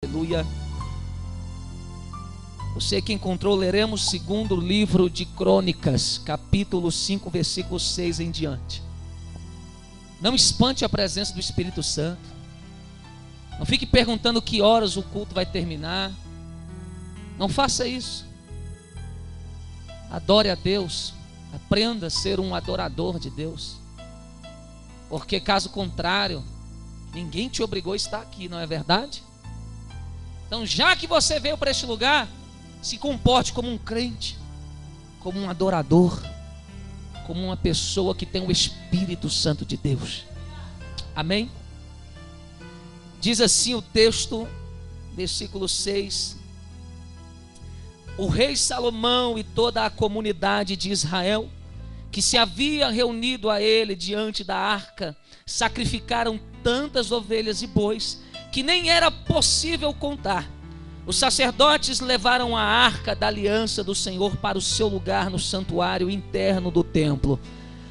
Aleluia. Você que encontrou, leremos o segundo livro de Crônicas, capítulo 5, versículo 6 em diante. Não espante a presença do Espírito Santo. Não fique perguntando que horas o culto vai terminar. Não faça isso. Adore a Deus. Aprenda a ser um adorador de Deus. Porque caso contrário, ninguém te obrigou a estar aqui, não é verdade? Então, já que você veio para este lugar, se comporte como um crente, como um adorador, como uma pessoa que tem o Espírito Santo de Deus. Amém? Diz assim o texto, versículo 6: o rei Salomão e toda a comunidade de Israel, que se havia reunido a ele diante da arca, sacrificaram tantas ovelhas e bois, que nem era possível contar. Os sacerdotes levaram a arca da aliança do Senhor para o seu lugar no santuário interno do templo,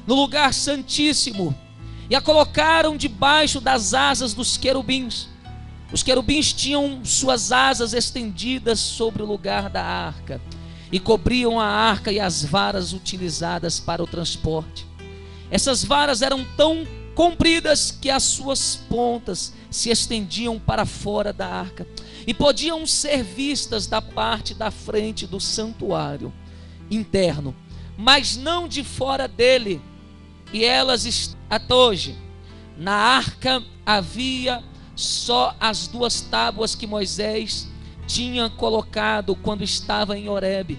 no lugar santíssimo, e a colocaram debaixo das asas dos querubins. Os querubins tinham suas asas estendidas sobre o lugar da arca e cobriam a arca e as varas utilizadas para o transporte. Essas varas eram tão compridas que as suas pontas se estendiam para fora da arca e podiam ser vistas da parte da frente do santuário interno, mas não de fora dele. E elas, até hoje, na arca havia só as 2 tábuas que Moisés tinha colocado quando estava em Horebe,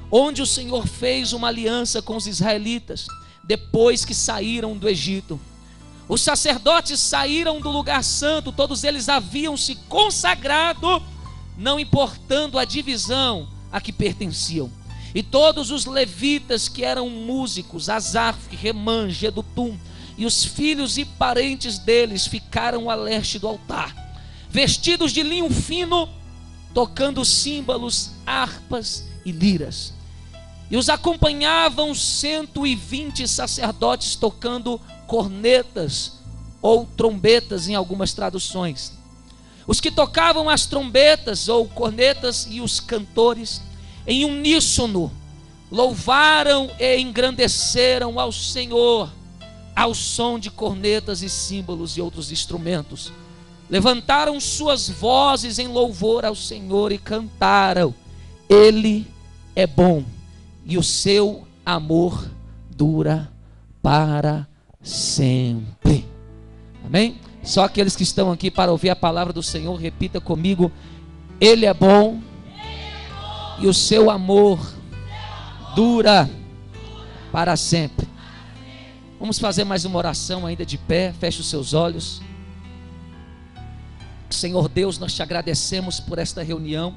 onde o Senhor fez uma aliança com os israelitas depois que saíram do Egito. Os sacerdotes saíram do lugar santo, todos eles haviam se consagrado, não importando a divisão a que pertenciam. E todos os levitas que eram músicos, Asaf, Remã, Jedutum, e os filhos e parentes deles ficaram a leste do altar, vestidos de linho fino, tocando símbolos, harpas e liras. E os acompanhavam 120 sacerdotes tocando cornetas ou trombetas em algumas traduções. Os que tocavam as trombetas ou cornetas e os cantores em uníssono louvaram e engrandeceram ao Senhor ao som de cornetas e símbolos e outros instrumentos. Levantaram suas vozes em louvor ao Senhor e cantaram: Ele é bom e o seu amor dura para sempre. Amém? Só aqueles que estão aqui para ouvir a palavra do Senhor, repita comigo: Ele é bom e o seu amor dura para sempre. Vamos fazer mais uma oração ainda de pé. Feche os seus olhos. Senhor Deus, nós te agradecemos por esta reunião,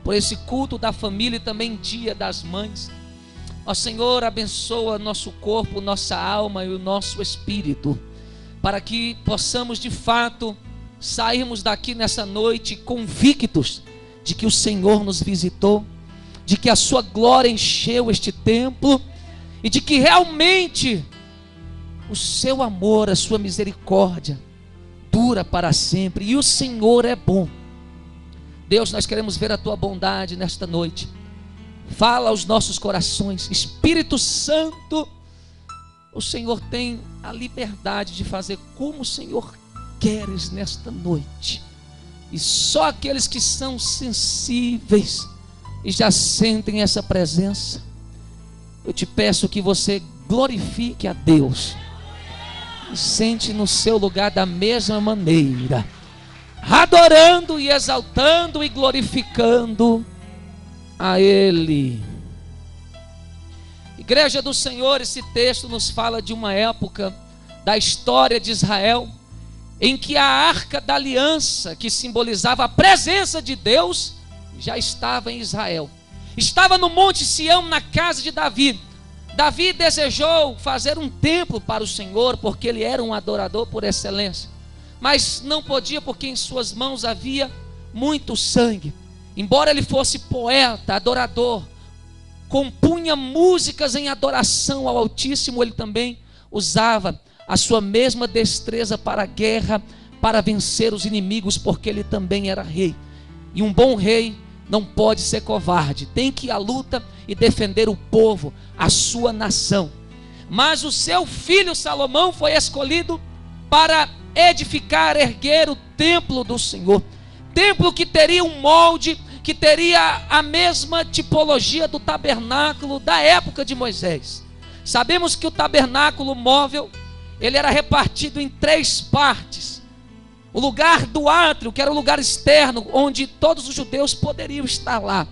por esse culto da família e também dia das mães. Ó Senhor, abençoa nosso corpo, nossa alma e o nosso espírito, para que possamos de fato sairmos daqui nessa noite convictos de que o Senhor nos visitou, de que a sua glória encheu este templo e de que realmente o seu amor, a sua misericórdia dura para sempre e o Senhor é bom. Deus, nós queremos ver a tua bondade nesta noite. Fala aos nossos corações. Espírito Santo, o Senhor tem a liberdade de fazer como o Senhor queres nesta noite. E só aqueles que são sensíveis e já sentem essa presença, eu te peço que você glorifique a Deus e sente no seu lugar da mesma maneira, adorando e exaltando e glorificando a Ele. Igreja do Senhor, esse texto nos fala de uma época da história de Israel em que a arca da aliança, que simbolizava a presença de Deus, já estava em Israel. Estava no Monte Sião, na casa de Davi. Davi desejou fazer um templo para o Senhor, porque ele era um adorador por excelência, mas não podia, porque em suas mãos havia muito sangue. Embora ele fosse poeta, adorador, compunha músicas em adoração ao Altíssimo, ele também usava a sua mesma destreza para a guerra, para vencer os inimigos, porque ele também era rei. E um bom rei não pode ser covarde, tem que ir à luta e defender o povo, a sua nação. Mas o seu filho Salomão foi escolhido para edificar, erguer o templo do Senhor. Templo que teria um molde, que teria a mesma tipologia do tabernáculo da época de Moisés. Sabemos que o tabernáculo móvel, ele era repartido em 3 partes. O lugar do átrio, que era o lugar externo, onde todos os judeus poderiam estar lá.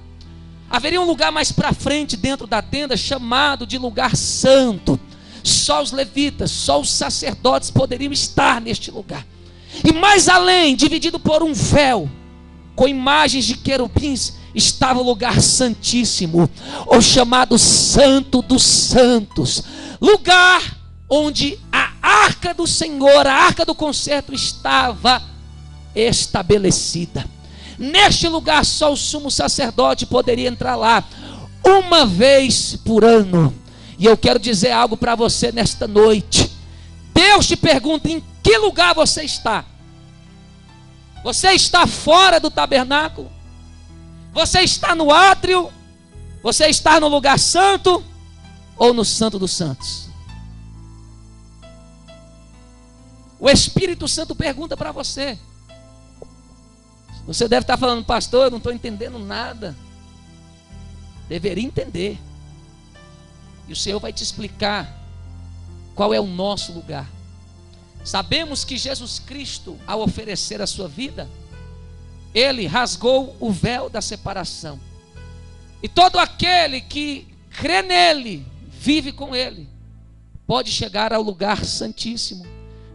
Haveria um lugar mais para frente dentro da tenda, chamado de lugar santo. Só os levitas, só os sacerdotes poderiam estar neste lugar. E mais além, dividido por um véu, com imagens de querubins, estava o lugar santíssimo, o chamado Santo dos Santos. Lugar onde a arca do Senhor, a arca do concerto estava estabelecida. Neste lugar só o sumo sacerdote poderia entrar lá uma vez por ano. E eu quero dizer algo para você nesta noite. Deus te pergunta: em que lugar você está? Você está fora do tabernáculo? Você está no átrio? Você está no lugar santo? Ou no Santo dos Santos? O Espírito Santo pergunta para você. Você deve estar falando: pastor, eu não estou entendendo nada. Deveria entender. E o Senhor vai te explicar qual é o nosso lugar. Sabemos que Jesus Cristo, ao oferecer a sua vida, Ele rasgou o véu da separação. E todo aquele que crê nele, vive com Ele, pode chegar ao lugar santíssimo.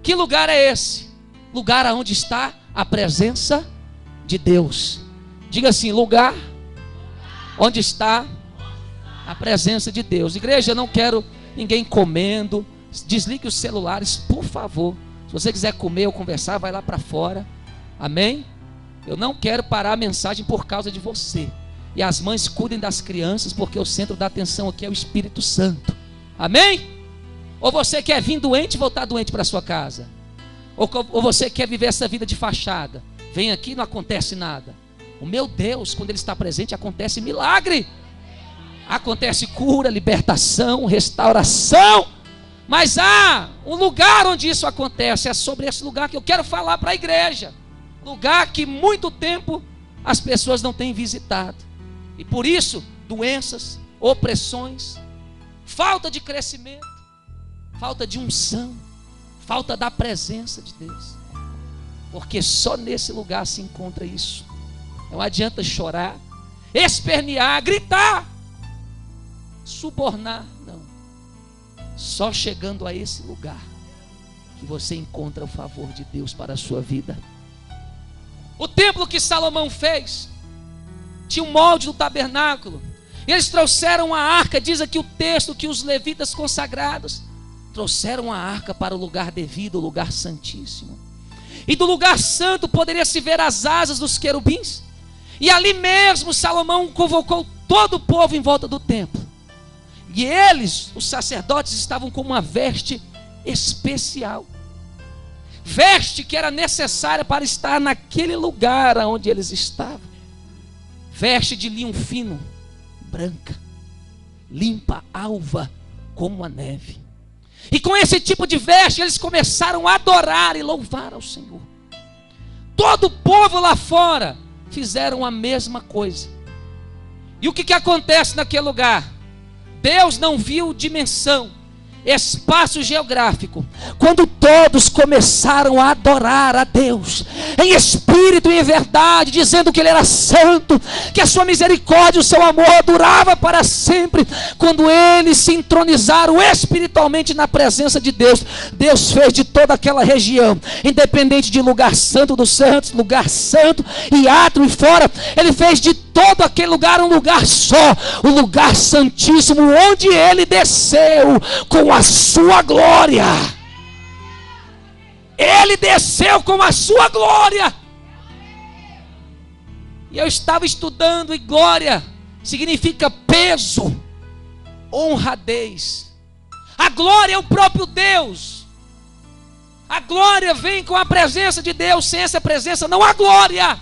Que lugar é esse? Lugar onde está a presença de Deus. Diga assim: lugar onde está a presença de Deus. Igreja, eu não quero ninguém comendo. Desligue os celulares, por favor. Se você quiser comer ou conversar, vai lá para fora. Amém? Eu não quero parar a mensagem por causa de você. E as mães cuidem das crianças, porque o centro da atenção aqui é o Espírito Santo. Amém? Ou você quer vir doente e voltar doente para sua casa? Ou você quer viver essa vida de fachada? Vem aqui e não acontece nada. O meu Deus, quando Ele está presente, acontece milagre. Acontece cura, libertação, restauração. Mas há um lugar onde isso acontece. É sobre esse lugar que eu quero falar para a igreja. Lugar que muito tempo as pessoas não têm visitado. E por isso, doenças, opressões, falta de crescimento, falta de unção, falta da presença de Deus. Porque só nesse lugar se encontra isso. Não adianta chorar, espernear, gritar, subornar, não. Só chegando a esse lugar que você encontra o favor de Deus para a sua vida. O templo que Salomão fez tinha um molde do tabernáculo. E eles trouxeram a arca. Diz aqui o texto que os levitas consagrados trouxeram a arca para o lugar devido, o lugar santíssimo. E do lugar santo poderia se ver as asas dos querubins. E ali mesmo Salomão convocou todo o povo em volta do templo. E eles, os sacerdotes, estavam com uma veste especial. Veste que era necessária para estar naquele lugar onde eles estavam. Veste de linho fino, branca, limpa, alva, como a neve. E com esse tipo de veste eles começaram a adorar e louvar ao Senhor. Todo o povo lá fora fizeram a mesma coisa. E o que acontece naquele lugar? Deus não viu dimensão, espaço geográfico. Quando todos começaram a adorar a Deus em espírito e em verdade, dizendo que Ele era santo, que a sua misericórdia e o seu amor durava para sempre, quando eles se entronizaram espiritualmente na presença de Deus, Deus fez de toda aquela região, independente de lugar santo dos santos, lugar santo e átrio e fora, Ele fez de todo aquele lugar um lugar só, o lugar santíssimo, onde Ele desceu com a sua glória. Ele desceu com a sua glória. E eu estava estudando, e glória significa peso, honradez. A glória é o próprio Deus. A glória vem com a presença de Deus. Sem essa presença não há glória.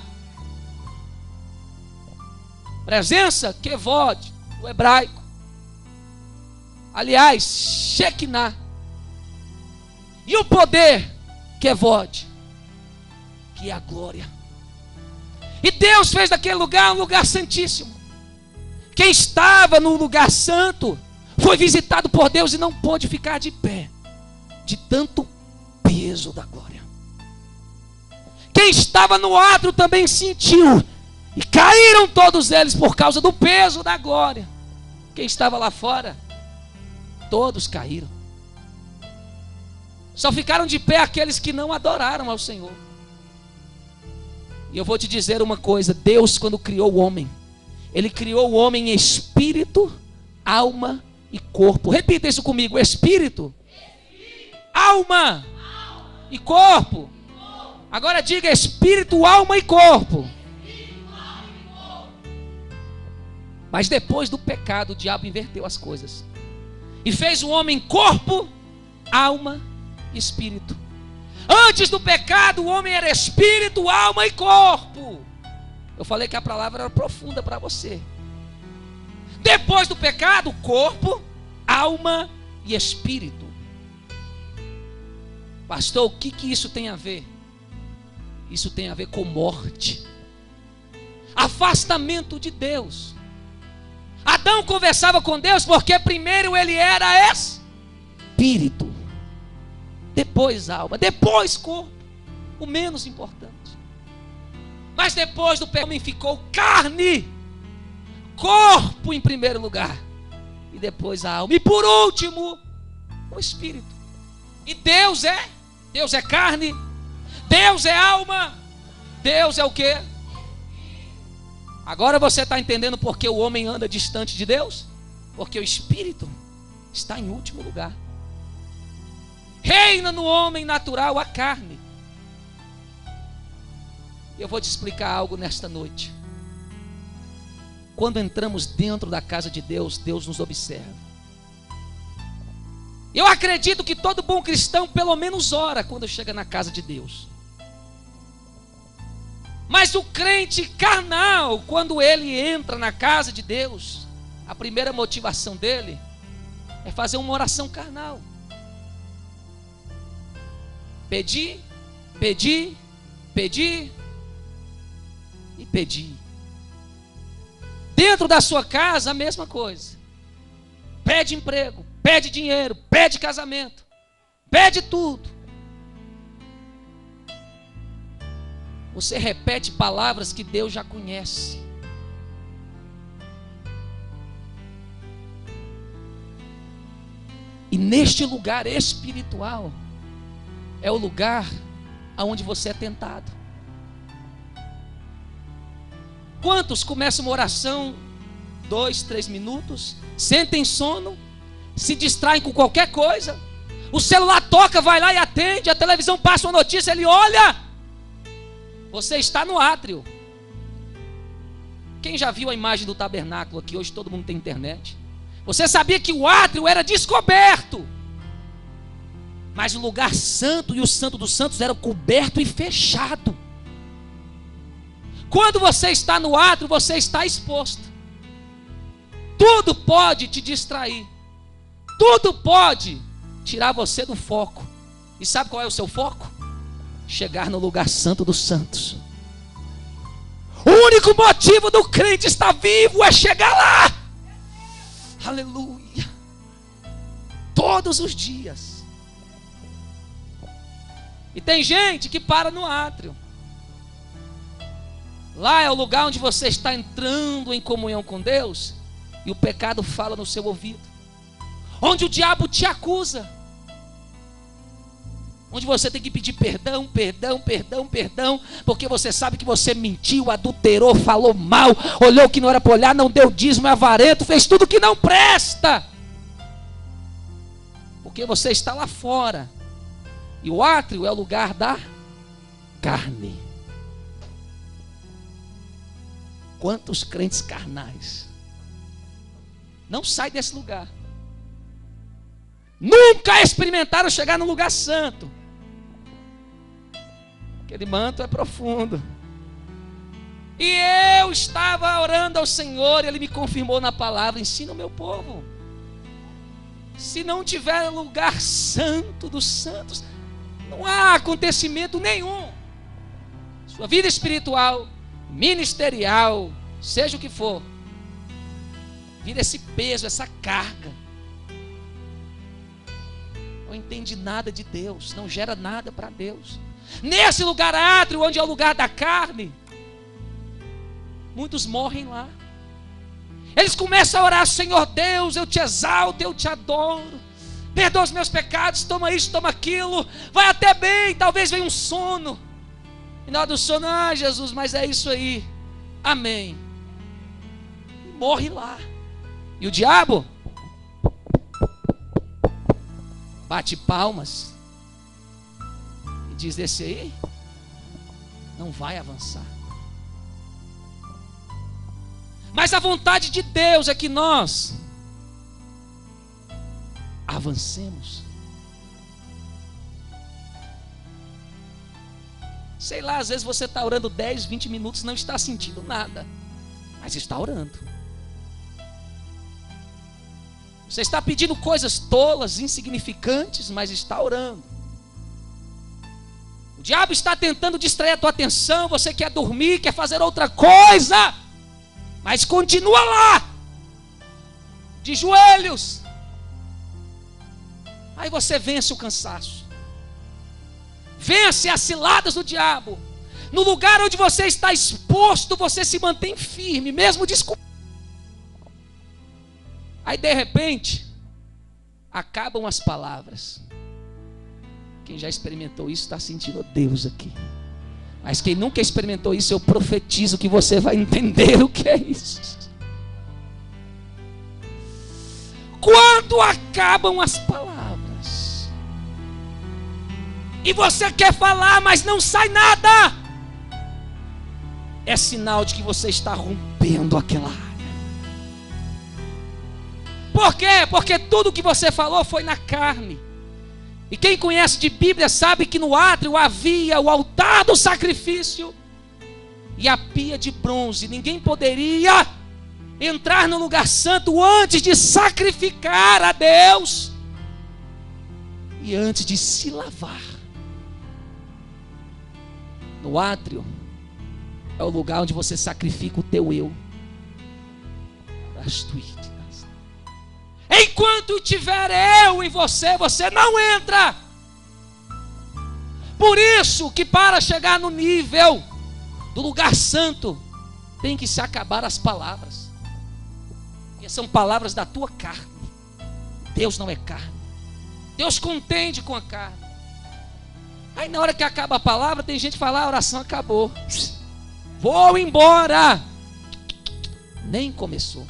Presença, kevod, o hebraico. Aliás, Shekinah. E o poder, kevod, que é a glória. E Deus fez daquele lugar um lugar santíssimo. Quem estava no lugar santo foi visitado por Deus e não pôde ficar de pé, de tanto peso da glória. Quem estava no átrio também sentiu, e caíram todos eles por causa do peso da glória. Quem estava lá fora, todos caíram. Só ficaram de pé aqueles que não adoraram ao Senhor. E eu vou te dizer uma coisa: Deus, quando criou o homem, Ele criou o homem em espírito, alma e corpo. Repita isso comigo: espírito, alma e corpo. Agora diga: espírito, alma e corpo. Mas depois do pecado, o diabo inverteu as coisas e fez o homem corpo, alma e espírito. Antes do pecado, o homem era espírito, alma e corpo. Eu falei que a palavra era profunda para você. Depois do pecado, corpo, alma e espírito. Pastor, o que isso tem a ver? Isso tem a ver com morte, afastamento de Deus. Adão conversava com Deus porque primeiro ele era espírito, depois alma, depois corpo, o menos importante. Mas depois do pecado, o homem ficou carne, corpo em primeiro lugar, e depois a alma, e por último o espírito. E Deus é carne, Deus é alma, Deus é o quê? Agora você está entendendo por que o homem anda distante de Deus? Porque o espírito está em último lugar. Reina no homem natural a carne. Eu vou te explicar algo nesta noite. Quando entramos dentro da casa de Deus, Deus nos observa. Eu acredito que todo bom cristão pelo menos ora quando chega na casa de Deus. Mas o crente carnal, quando ele entra na casa de Deus, a primeira motivação dele é fazer uma oração carnal. Pedir, pedir, pedir e pedir. Dentro da sua casa, a mesma coisa. Pede emprego, pede dinheiro, pede casamento, pede tudo. Você repete palavras que Deus já conhece. E neste lugar espiritual é o lugar aonde você é tentado. Quantos começam uma oração 2, 3 minutos, sentem sono, se distraem com qualquer coisa, o celular toca, vai lá e atende, a televisão passa uma notícia, ele olha, você está no átrio. Quem já viu a imagem do tabernáculo aqui? Hoje todo mundo tem internet. Você sabia que o átrio era descoberto, mas o lugar santo e o santo dos santos era coberto e fechado. Quando você está no átrio, você está exposto. Tudo pode te distrair, tudo pode tirar você do foco. E sabe qual é o seu foco? Chegar no lugar santo dos santos. O único motivo do crente estar vivo é chegar lá. Aleluia. Todos os dias. E tem gente que para no átrio. Lá é o lugar onde você está entrando em comunhão com Deus, e o pecado fala no seu ouvido, onde o diabo te acusa, onde você tem que pedir perdão, perdão, perdão, perdão, porque você sabe que você mentiu, adulterou, falou mal, olhou que não era para olhar, não deu dízimo, é avarento, fez tudo que não presta, porque você está lá fora. E o átrio é o lugar da carne. Quantos crentes carnais não saem desse lugar, nunca experimentaram chegar no lugar santo. Aquele manto é profundo. E eu estava orando ao Senhor, Ele me confirmou na palavra: ensina o meu povo. Se não tiver lugar santo dos santos, não há acontecimento nenhum. Sua vida espiritual, ministerial, seja o que for, vira esse peso, essa carga. Não entende nada de Deus, não gera nada para Deus. Nesse lugar átrio, onde é o lugar da carne, muitos morrem lá. Eles começam a orar: Senhor Deus, eu te exalto, eu te adoro, perdoa os meus pecados, toma isso, toma aquilo, vai até bem. Talvez venha um sono, e na hora do sono: ah, Jesus, mas é isso aí, amém. E morre lá. E o diabo bate palmas e diz: esse aí não vai avançar. Mas a vontade de Deus é que nós avancemos. Sei lá, às vezes você está orando 10, 20 minutos e não está sentindo nada, mas está orando. Você está pedindo coisas tolas, insignificantes, mas está orando. O diabo está tentando distrair a tua atenção, você quer dormir, quer fazer outra coisa, mas continua lá, de joelhos. Aí você vence o cansaço, vence as ciladas do diabo. No lugar onde você está exposto, você se mantém firme, mesmo desculpado. Aí de repente acabam as palavras. Quem já experimentou isso está sentindo Deus aqui. Mas quem nunca experimentou isso, eu profetizo que você vai entender o que é isso. Quando acabam as palavras e você quer falar, mas não sai nada, é sinal de que você está rompendo aquela área. Por quê? Porque tudo que você falou foi na carne. E quem conhece de Bíblia sabe que no átrio havia o altar do sacrifício e a pia de bronze. Ninguém poderia entrar no lugar santo antes de sacrificar a Deus e antes de se lavar. No átrio é o lugar onde você sacrifica o teu eu. Enquanto tiver eu em você, você não entra. Por isso que para chegar no nível do lugar santo, tem que se acabar as palavras, porque são palavras da tua carne. Deus não é carne. Deus contende com a carne. Aí na hora que acaba a palavra, tem gente que fala: a oração acabou, vou embora. Nem começou.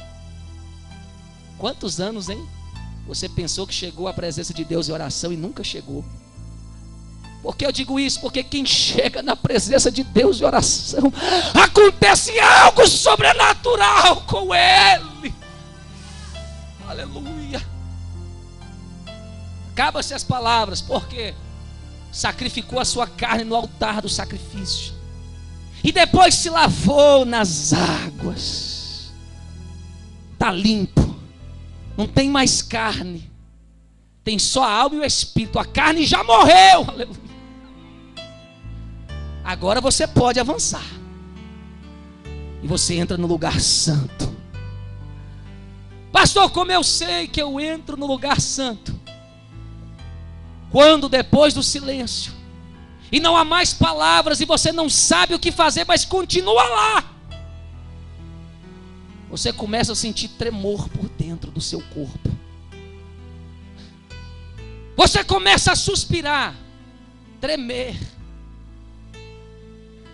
Quantos anos, hein? Você pensou que chegou à presença de Deus em oração e nunca chegou. Por que eu digo isso? Porque quem chega na presença de Deus em oração, acontece algo sobrenatural com ele. Aleluia. Acaba-se as palavras, porque sacrificou a sua carne no altar do sacrifício e depois se lavou nas águas. Está limpo. Não tem mais carne, tem só a alma e o espírito. A carne já morreu. Aleluia. Agora você pode avançar e você entra no lugar santo. Pastor, como eu sei que eu entro no lugar santo? Quando depois do silêncio e não há mais palavras e você não sabe o que fazer, mas continua lá, você começa a sentir tremor por dentro do seu corpo. Você começa a suspirar, tremer.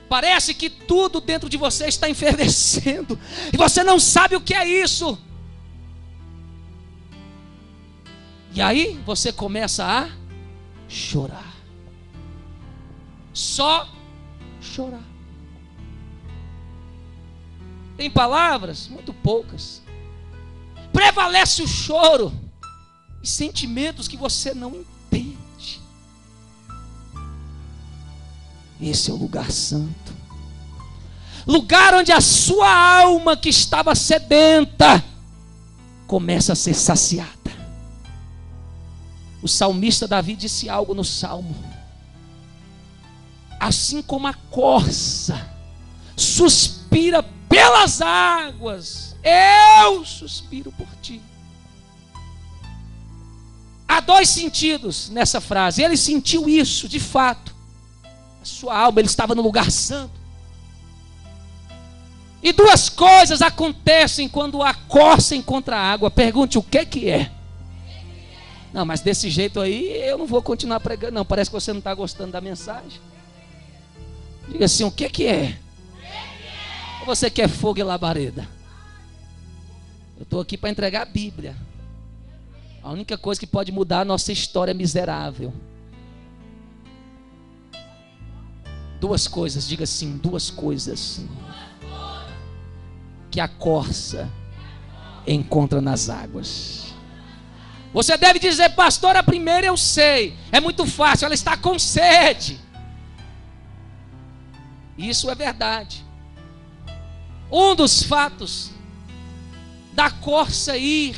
Parece que tudo dentro de você está enfervescendo e você não sabe o que é isso. E aí você começa a chorar. Só chorar. Tem palavras? Muito poucas. Prevalece o choro e sentimentos que você não entende. Esse é o lugar santo. lugar onde a sua alma que estava sedenta começa a ser saciada. O salmista Davi disse algo no Salmo: assim como a corça suspira pelas águas, eu suspiro por ti. Há dois sentidos nessa frase. Ele sentiu isso, de fato. A sua alma, ele estava no lugar santo. E duas coisas acontecem quando a corça encontra a água. Pergunte: o que é? Não, mas desse jeito aí eu não vou continuar pregando, não. Parece que você não está gostando da mensagem. Diga assim: o que é? Ou você quer fogo e labareda? Eu estou aqui para entregar a Bíblia. A única coisa que pode mudar a nossa história miserável. Duas coisas, diga assim: duas coisas que a corça encontra nas águas. Você deve dizer: pastor, a primeira eu sei, é muito fácil, ela está com sede. Isso é verdade. Um dos fatos da corça ir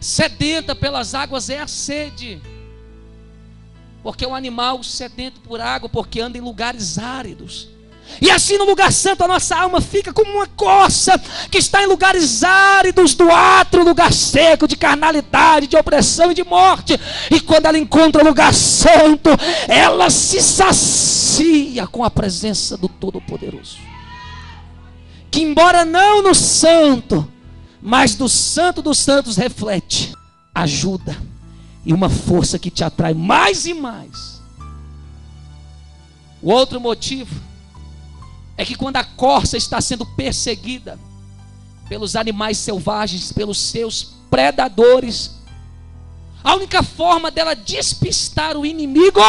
sedenta pelas águas é a sede. Porque o animal sedento por água, porque anda em lugares áridos. E assim no lugar santo a nossa alma fica como uma corça que está em lugares áridos do átrio, lugar seco de carnalidade, de opressão e de morte. E quando ela encontra o lugar santo, ela se sacia com a presença do Todo-Poderoso. Que embora não no santo, mas do santo dos santos reflete ajuda e uma força que te atrai mais e mais. O outro motivo é que quando a corça está sendo perseguida pelos animais selvagens, pelos seus predadores, a única forma dela despistar o inimigo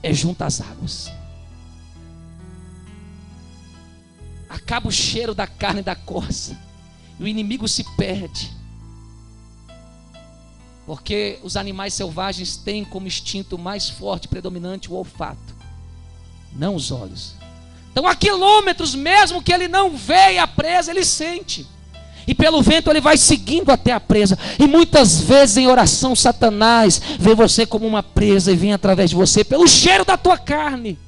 é junto às águas. Acaba o cheiro da carne da corça e o inimigo se perde. Porque os animais selvagens têm como instinto mais forte, predominante, o olfato, não os olhos. Então a quilômetros, mesmo que ele não veja a presa, ele sente. E pelo vento ele vai seguindo até a presa. E muitas vezes em oração Satanás vê você como uma presa e vem através de você pelo cheiro da tua carne.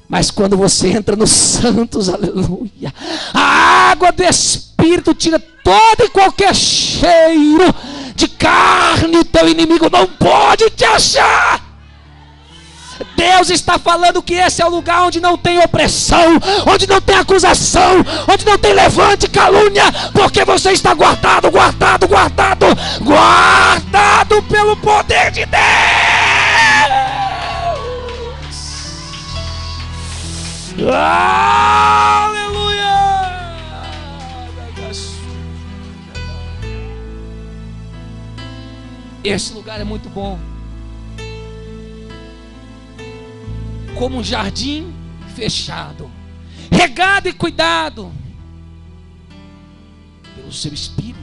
Mas quando você entra nos santos, aleluia, a água do Espírito tira todo e qualquer cheiro de carne. O teu inimigo não pode te achar. Deus está falando que esse é o lugar onde não tem opressão, onde não tem acusação, onde não tem levante, calúnia, porque você está guardado, guardado, guardado, guardado pelo poder de Deus. Aleluia! Esse lugar é muito bom. Como um jardim fechado, regado e cuidado pelo seu Espírito.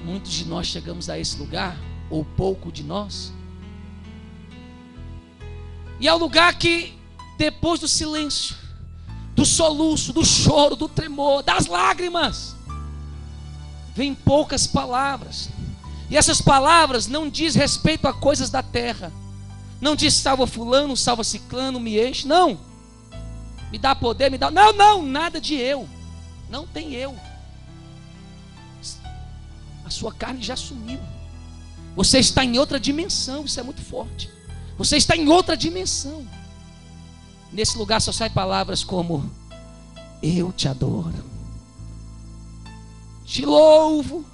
Muitos de nós chegamos a esse lugar, ou pouco de nós, e é o lugar que depois do silêncio, do soluço, do choro, do tremor, das lágrimas, vem poucas palavras. E essas palavras não diz respeito a coisas da terra. Não diz salva fulano, salva ciclano, me enche. Não. Me dá poder, me dá... Não, não, nada de eu. Não tem eu. A sua carne já sumiu. Você está em outra dimensão, isso é muito forte. Você está em outra dimensão. Nesse lugar só saem palavras como: eu te adoro, te louvo,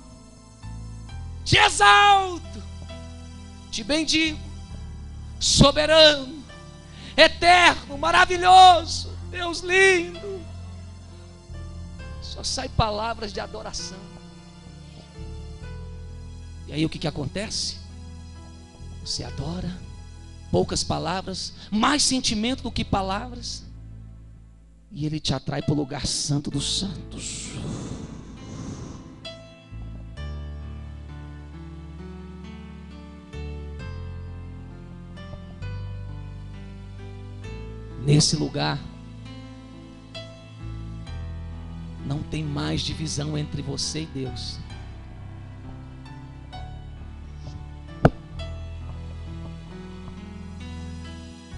te exalto, te bendigo, soberano, eterno, maravilhoso, Deus lindo. Só sai palavras de adoração. E aí o que acontece? Você adora, poucas palavras, mais sentimento do que palavras, e Ele te atrai para o lugar santo dos santos. Nesse lugar não tem mais divisão entre você e Deus.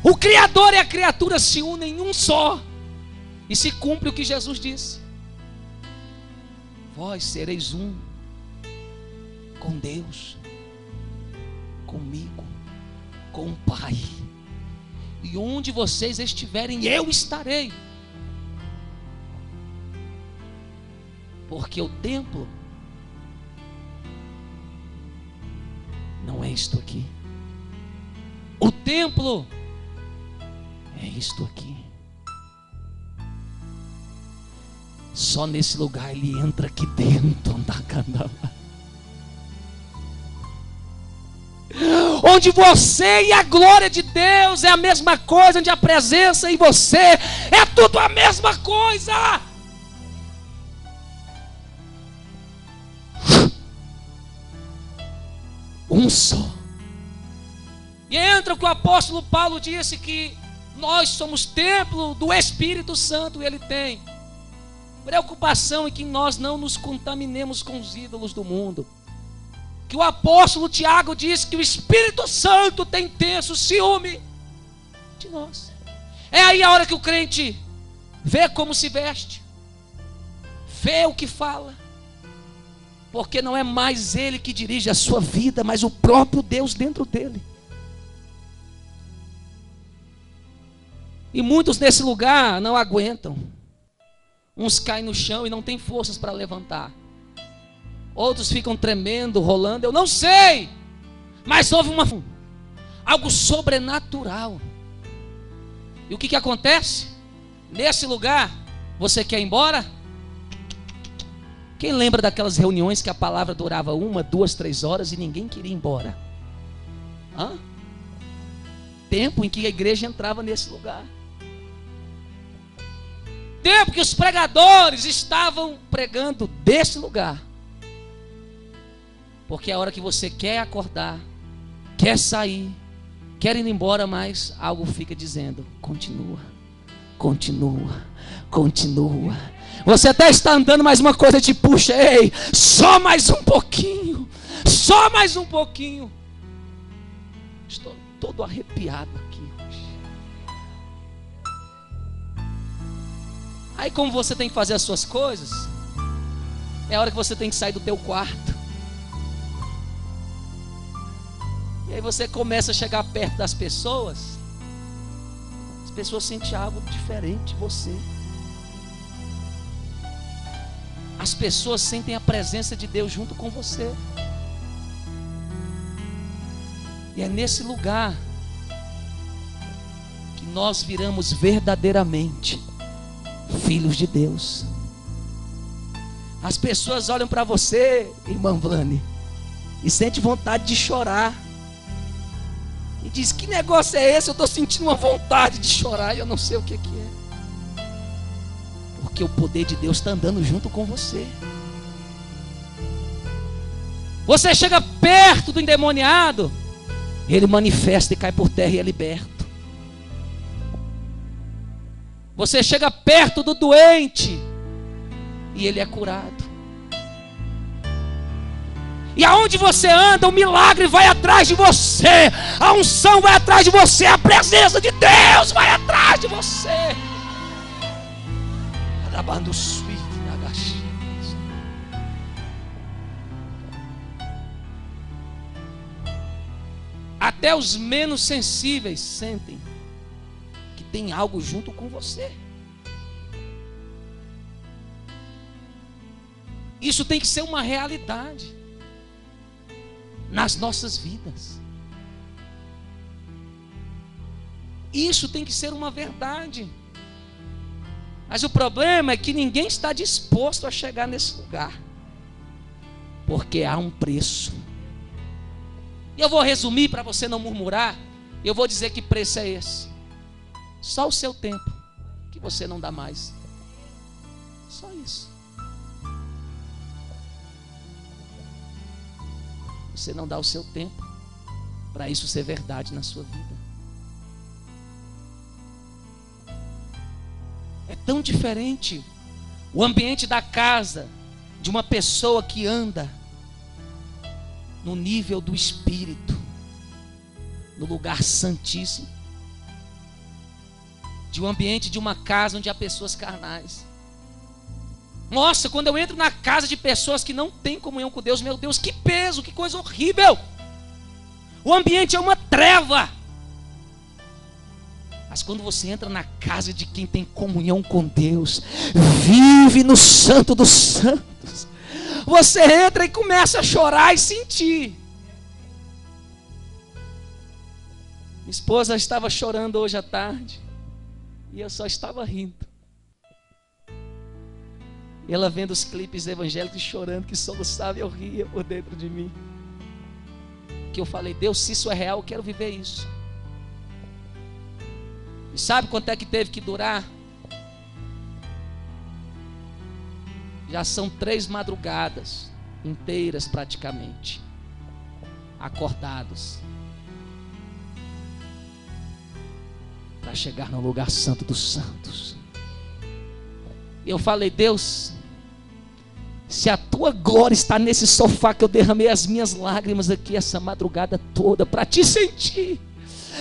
O Criador e a criatura se unem em um só. E se cumpre o que Jesus disse: vós sereis um com Deus, comigo, com o Pai. E onde vocês estiverem, eu estarei. Porque o templo não é isto aqui. O templo é isto aqui. Só nesse lugar ele entra aqui dentro da candala, onde você e a glória de Deus é a mesma coisa, onde a presença e você é tudo a mesma coisa. Um só. E entra o que o apóstolo Paulo disse, que nós somos templo do Espírito Santo. E ele tem preocupação em que nós não nos contaminemos com os ídolos do mundo. Que o apóstolo Tiago diz que o Espírito Santo tem intenso ciúme de nós. É aí a hora que o crente vê como se veste, vê o que fala, porque não é mais ele que dirige a sua vida, mas o próprio Deus dentro dele. E muitos nesse lugar não aguentam. Uns caem no chão e não têm forças para levantar. Outros ficam tremendo, rolando. Eu não sei, mas houve algo sobrenatural. E o que acontece? Nesse lugar, você quer ir embora? Quem lembra daquelas reuniões que a palavra durava 1, 2, 3 horas e ninguém queria ir embora? Tempo em que a igreja entrava nesse lugar. Tempo que os pregadores estavam pregando desse lugar. Porque é a hora que você quer acordar, quer sair, quer ir embora, mas algo fica dizendo: continua, continua, continua. Você até está andando, mas uma coisa te puxa: ei, só mais um pouquinho, só mais um pouquinho. Estou todo arrepiado aqui hoje. Aí, como você tem que fazer as suas coisas, é a hora que você tem que sair do teu quarto. E aí você começa a chegar perto das pessoas. As pessoas sentem algo diferente de você. As pessoas sentem a presença de Deus junto com você. E é nesse lugar que nós viramos verdadeiramente filhos de Deus. As pessoas olham para você, irmã Vlane, e sentem vontade de chorar. E diz: que negócio é esse? Eu estou sentindo uma vontade de chorar e eu não sei o que é. Porque o poder de Deus está andando junto com você. Você chega perto do endemoniado, ele manifesta e cai por terra e é liberto. Você chega perto do doente e ele é curado. E aonde você anda, o milagre vai atrás de você, a unção vai atrás de você, a presença de Deus vai atrás de você. Até os menos sensíveis sentem que tem algo junto com você. Isso tem que ser uma realidade nas nossas vidas. Isso tem que ser uma verdade. Mas o problema é que ninguém está disposto a chegar nesse lugar, porque há um preço. E eu vou resumir para você não murmurar. Eu vou dizer que preço é esse: só o seu tempo, que você não dá mais. Só isso. Você não dá o seu tempo para isso ser verdade na sua vida. É tão diferente o ambiente da casa de uma pessoa que anda no nível do Espírito, no lugar santíssimo, de um ambiente de uma casa onde há pessoas carnais. Nossa, quando eu entro na casa de pessoas que não têm comunhão com Deus, meu Deus, que peso, que coisa horrível. O ambiente é uma treva. Mas quando você entra na casa de quem tem comunhão com Deus, vive no Santo dos Santos, você entra e começa a chorar e sentir. Minha esposa estava chorando hoje à tarde e eu só estava rindo. E ela vendo os clipes evangélicos chorando, que soluçava, eu ria por dentro de mim. Que eu falei, Deus, se isso é real, eu quero viver isso. E sabe quanto é que teve que durar? Já são 3 madrugadas inteiras praticamente, acordados, para chegar no lugar santo dos santos. E eu falei, Deus, se a tua glória está nesse sofá que eu derramei as minhas lágrimas aqui essa madrugada toda para te sentir,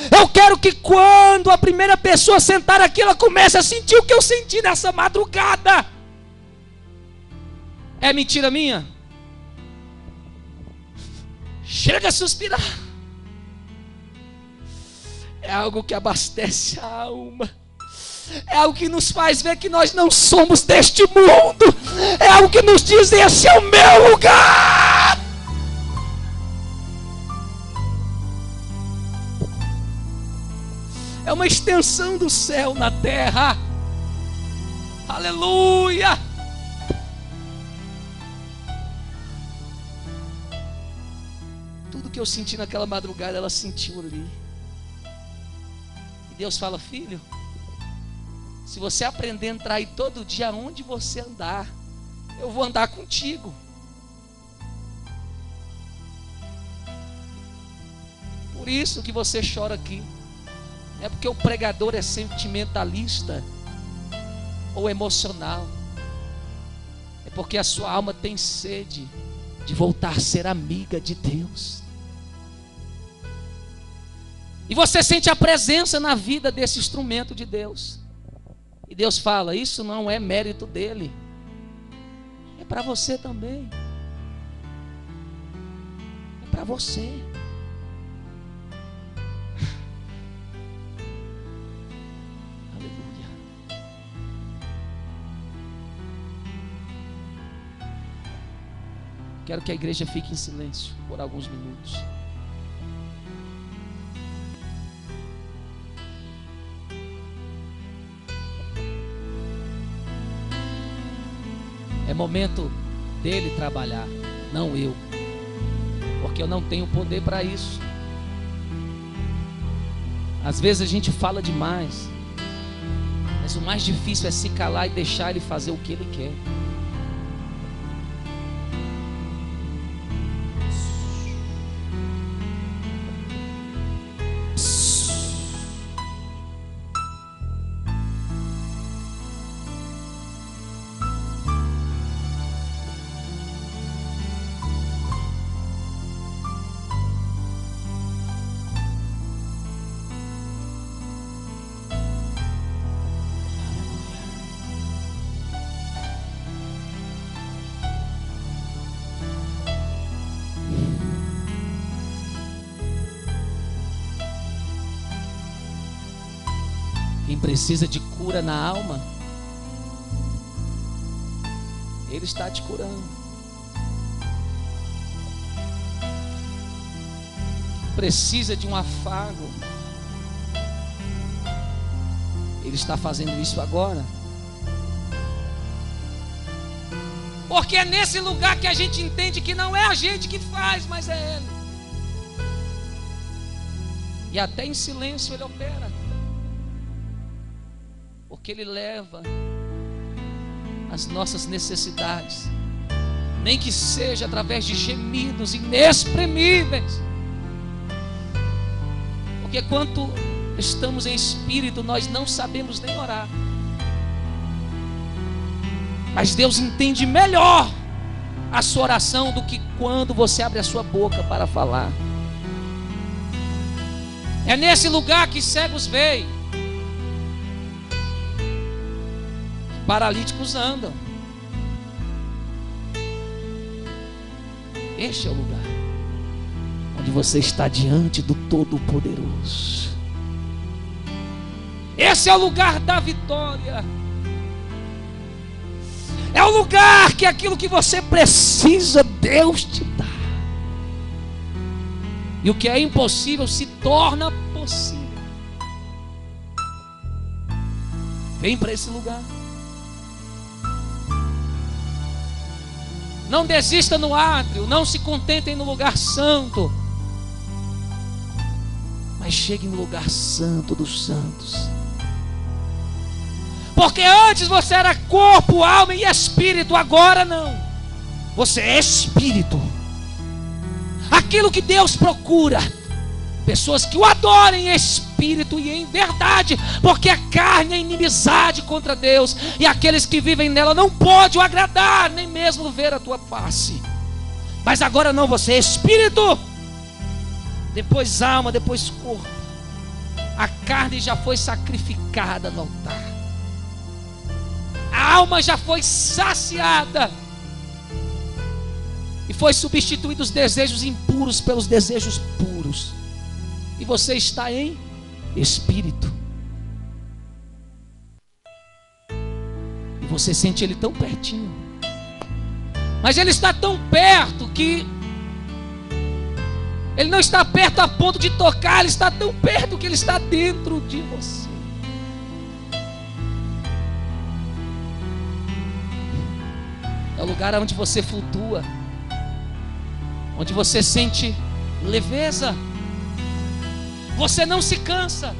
eu quero que quando a primeira pessoa sentar aqui, ela comece a sentir o que eu senti nessa madrugada. É mentira minha? Chega a suspirar. É algo que abastece a alma. É algo que nos faz ver que nós não somos deste mundo. É algo que nos diz, esse é o meu lugar. É uma extensão do céu na terra. Aleluia. Tudo que eu senti naquela madrugada, ela sentiu ali. E Deus fala, filho, se você aprender a entrar aí todo dia, aonde você andar, eu vou andar contigo. Por isso que você chora aqui. Não é porque o pregador é sentimentalista ou emocional. É porque a sua alma tem sede de voltar a ser amiga de Deus. E você sente a presença na vida desse instrumento de Deus. E Deus fala, isso não é mérito dele, é para você também. É para você. Aleluia. Quero que a igreja fique em silêncio por alguns minutos. É momento dele trabalhar, não eu, porque eu não tenho poder para isso. Às vezes a gente fala demais, mas o mais difícil é se calar e deixar ele fazer o que ele quer. Quem precisa de cura na alma, Ele está te curando. Precisa de um afago, Ele está fazendo isso agora. Porque é nesse lugar que a gente entende que não é a gente que faz, mas é Ele. E até em silêncio Ele opera. Porque Ele leva as nossas necessidades, nem que seja através de gemidos inexprimíveis. Porque quando estamos em espírito, nós não sabemos nem orar. Mas Deus entende melhor a sua oração do que quando você abre a sua boca para falar. É nesse lugar que cegos veem, paralíticos andam. Este é o lugar onde você está diante do Todo-Poderoso. Esse é o lugar da vitória. É o lugar que aquilo que você precisa, Deus te dá. E o que é impossível se torna possível. Vem para esse lugar. Não desista no átrio, não se contentem no lugar santo, mas chegue no lugar santo dos santos. Porque antes você era corpo, alma e espírito, agora não. Você é espírito. Aquilo que Deus procura, pessoas que o adorem em espírito e em verdade, porque a carne é inimizade contra Deus, e aqueles que vivem nela não podem o agradar, nem mesmo ver a tua face. Mas agora não, você é espírito, depois alma, depois corpo. A carne já foi sacrificada no altar, a alma já foi saciada, e foi substituído os desejos impuros pelos desejos puros. E você está em espírito. E você sente Ele tão pertinho. Mas Ele está tão perto que Ele não está perto a ponto de tocar. Ele está tão perto que Ele está dentro de você. É o lugar onde você flutua, onde você sente leveza. Você não se cansa.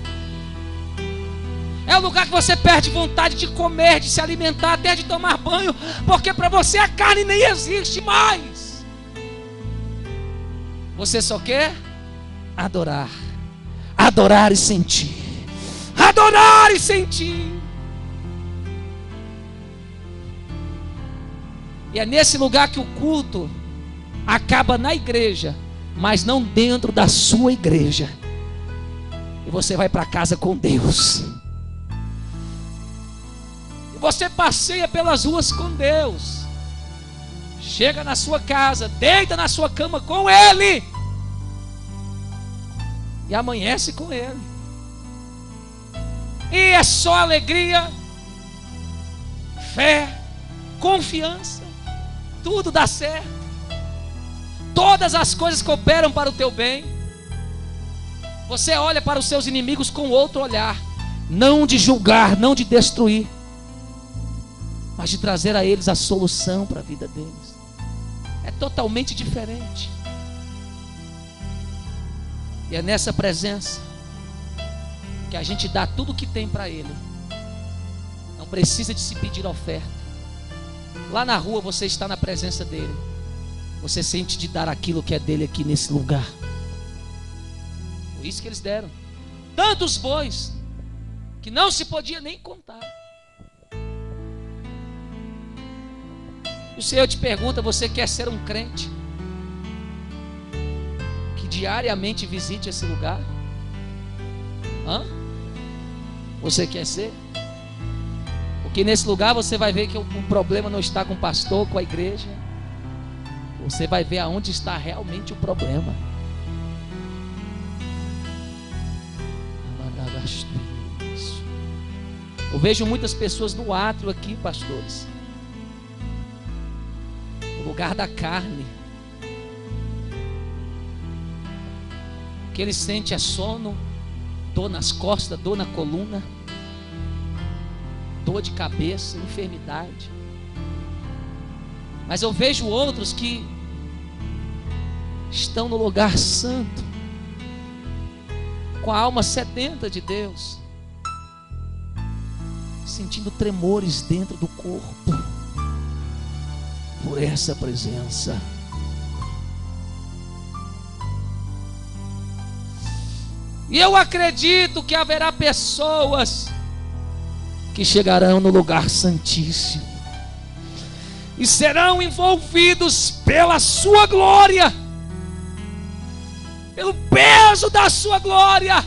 É o lugar que você perde vontade de comer, de se alimentar, até de tomar banho, porque para você a carne nem existe mais. Você só quer adorar. Adorar e sentir. Adorar e sentir. E é nesse lugar que o culto acaba na igreja, mas não dentro da sua igreja. E você vai para casa com Deus. E você passeia pelas ruas com Deus. Chega na sua casa, deita na sua cama com Ele. E amanhece com Ele. E é só alegria, fé, confiança. Tudo dá certo. Todas as coisas cooperam para o teu bem. Você olha para os seus inimigos com outro olhar, não de julgar, não de destruir, mas de trazer a eles a solução para a vida deles. É totalmente diferente. E é nessa presença que a gente dá tudo o que tem para Ele. Não precisa de se pedir oferta. Lá na rua você está na presença dEle. Você sente de dar aquilo que é dele aqui nesse lugar. Foi isso que eles deram. Tantos bois que não se podia nem contar. O Senhor te pergunta: você quer ser um crente que diariamente visite esse lugar? Você quer ser? Porque nesse lugar você vai ver que o problema não está com o pastor, com a igreja. Você vai ver aonde está realmente o problema. Eu vejo muitas pessoas no átrio aqui, pastores, no lugar da carne. O que ele sente é sono, dor nas costas, dor na coluna, dor de cabeça, enfermidade. Mas eu vejo outros que estão no lugar santo, com a alma sedenta de Deus, sentindo tremores dentro do corpo por essa presença. E eu acredito que haverá pessoas que chegarão no lugar santíssimo e serão envolvidos pela sua glória, pelo peso da sua glória.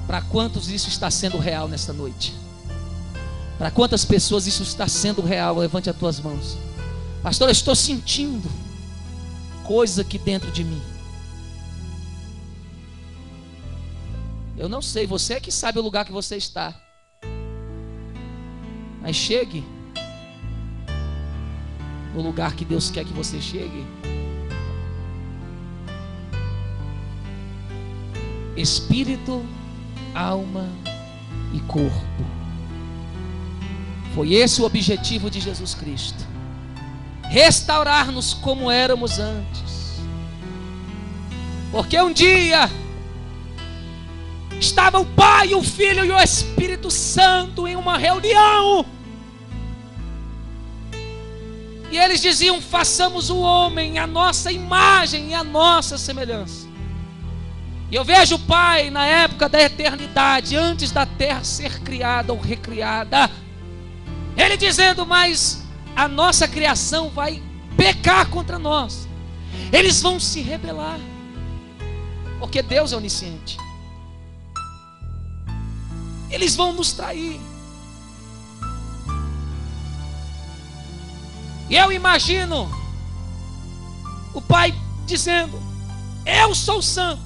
Para quantos isso está sendo real nesta noite? Para quantas pessoas isso está sendo real? Levante as tuas mãos. Pastor, eu estou sentindo coisa aqui dentro de mim. Eu não sei, você é que sabe o lugar que você está. Mas chegue no lugar que Deus quer que você chegue. Espírito, alma e corpo. Foi esse o objetivo de Jesus Cristo: restaurar-nos como éramos antes. Porque um dia estava o Pai, o Filho e o Espírito Santo em uma reunião, e eles diziam: façamos o homem à nossa imagem e à nossa semelhança. E eu vejo o Pai na época da eternidade, antes da terra ser criada ou recriada, Ele dizendo: mas a nossa criação vai pecar contra nós, eles vão se rebelar, porque Deus é onisciente. Eles vão nos trair. E eu imagino o Pai dizendo: eu sou santo,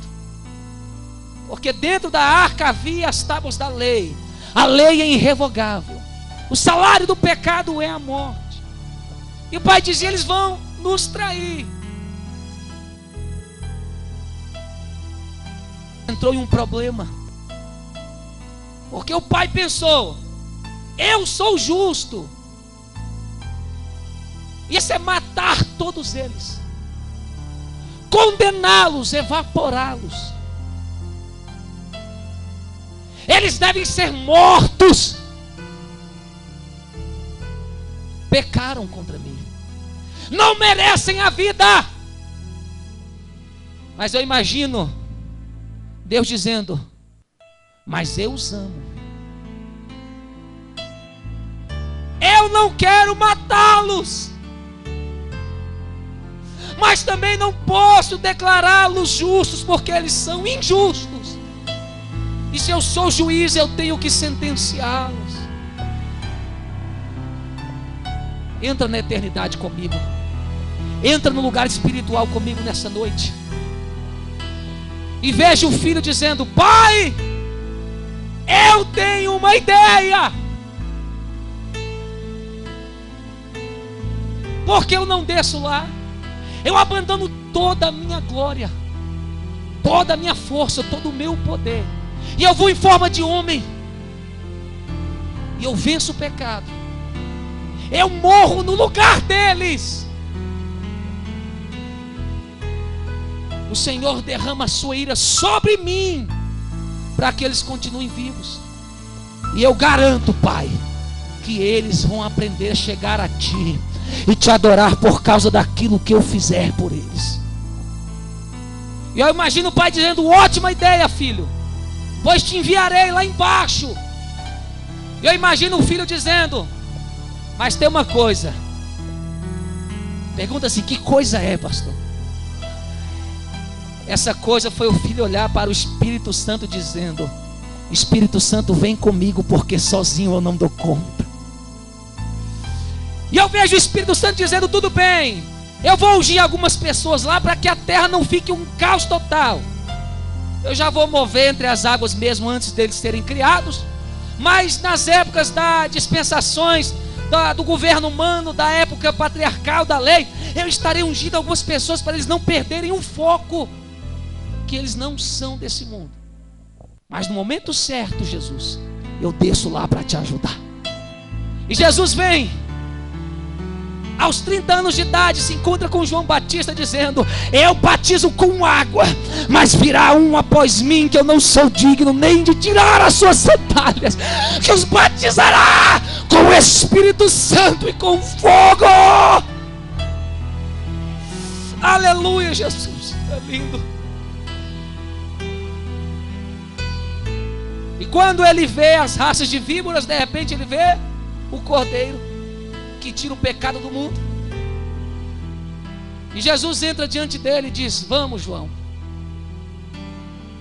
porque dentro da arca havia as tábuas da lei. A lei é irrevogável. O salário do pecado é a morte. E o Pai dizia: eles vão nos trair. Entrou em um problema, porque o Pai pensou: eu sou justo. E isso é matar todos eles, condená-los, evaporá-los. Eles devem ser mortos. Pecaram contra mim, não merecem a vida. Mas eu imagino Deus dizendo: mas eu os amo. Eu não quero matá-los, mas também não posso declará-los justos, porque eles são injustos. E se eu sou juiz, eu tenho que sentenciá-los. Entra na eternidade comigo. Entra no lugar espiritual comigo nessa noite. E veja o filho dizendo: Pai, eu tenho uma ideia. Porque eu não desço lá? Eu abandono toda a minha glória, toda a minha força, todo o meu poder, e eu vou em forma de homem, e eu venço o pecado. Eu morro no lugar deles. O Senhor derrama a sua ira sobre mim, para que eles continuem vivos. E eu garanto, Pai, que eles vão aprender a chegar a Ti e Te adorar por causa daquilo que eu fizer por eles. E eu imagino o Pai dizendo: ótima ideia, filho, pois te enviarei lá embaixo. E eu imagino o filho dizendo: mas tem uma coisa. Pergunta assim: que coisa é, pastor? Essa coisa foi o filho olhar para o Espírito Santo dizendo: Espírito Santo, vem comigo, porque sozinho eu não dou conta. E eu vejo o Espírito Santo dizendo: tudo bem, eu vou ungir algumas pessoas lá, para que a terra não fique um caos total. Eu já vou mover entre as águas mesmo antes deles serem criados. Mas nas épocas das dispensações do governo humano, da época patriarcal da lei, eu estarei ungindo algumas pessoas para eles não perderem o foco, que eles não são desse mundo. Mas no momento certo, Jesus, eu desço lá para te ajudar. E Jesus vem, aos 30 anos de idade, se encontra com João Batista dizendo: eu batizo com água, mas virá um após mim que eu não sou digno nem de tirar as suas sandálias, que os batizará com o Espírito Santo e com fogo. Aleluia, Jesus, é lindo. E quando ele vê as raças de víboras, de repente ele vê o Cordeiro que tira o pecado do mundo. E Jesus entra diante dele e diz: vamos, João,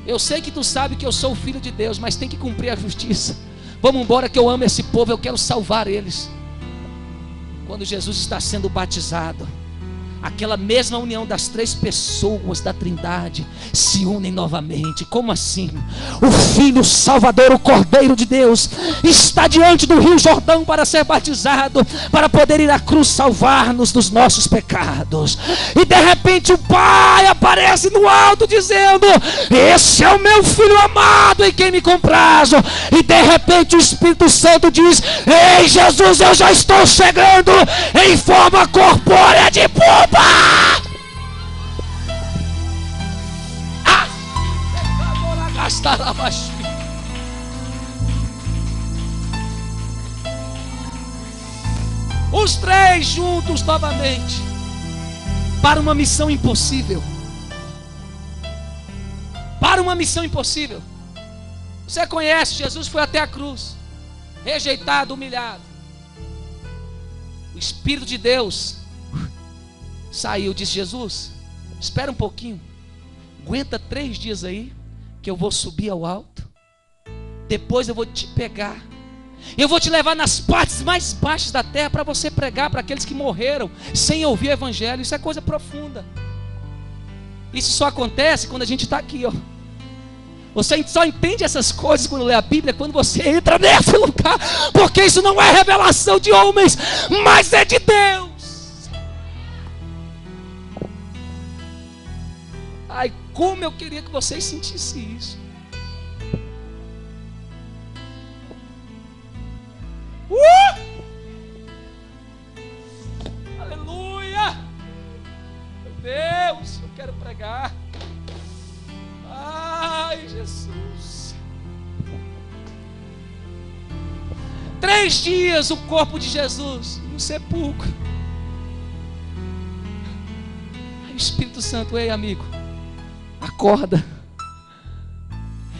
eu sei que tu sabe que eu sou o Filho de Deus, mas tem que cumprir a justiça. Vamos embora que eu amo esse povo, eu quero salvar eles. Quando Jesus está sendo batizado, aquela mesma união das três pessoas da Trindade se unem novamente. Como assim? O Filho Salvador, o Cordeiro de Deus, está diante do Rio Jordão para ser batizado, para poder ir à cruz salvar-nos dos nossos pecados. E de repente o Pai aparece no alto dizendo: esse é o meu Filho amado em quem me comprazo. E de repente o Espírito Santo diz: ei, Jesus, eu já estou chegando em forma corpórea de pomba. Os três juntos novamente para uma missão impossível. Para uma missão impossível. Você conhece, Jesus foi até a cruz, rejeitado, humilhado. O Espírito de Deus saiu, disse: Jesus, espera um pouquinho, aguenta 3 dias aí, que eu vou subir ao alto, depois eu vou te pegar, eu vou te levar nas partes mais baixas da terra, para você pregar para aqueles que morreram sem ouvir o Evangelho. Isso é coisa profunda. Isso só acontece quando a gente está aqui, ó. Você só entende essas coisas quando lê a Bíblia, quando você entra nesse lugar, porque isso não é revelação de homens, mas é de Deus. Ai, como eu queria que vocês sentissem isso. Aleluia! Meu Deus, eu quero pregar. Ai, Jesus. 3 dias o corpo de Jesus no sepulcro. Ai, Espírito Santo, ei, amigo, acorda.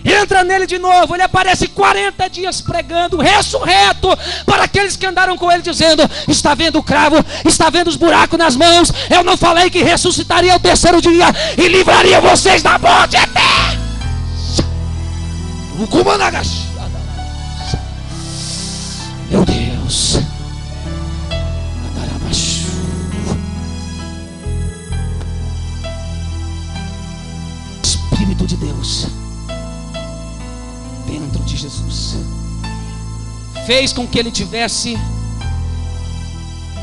Entra nele de novo. Ele aparece 40 dias pregando, ressurreto, para aqueles que andaram com ele, dizendo: está vendo o cravo, está vendo os buracos nas mãos. Eu não falei que ressuscitaria ao 3º dia e livraria vocês da morte eterna. Meu Deus. Espírito de Deus dentro de Jesus fez com que ele tivesse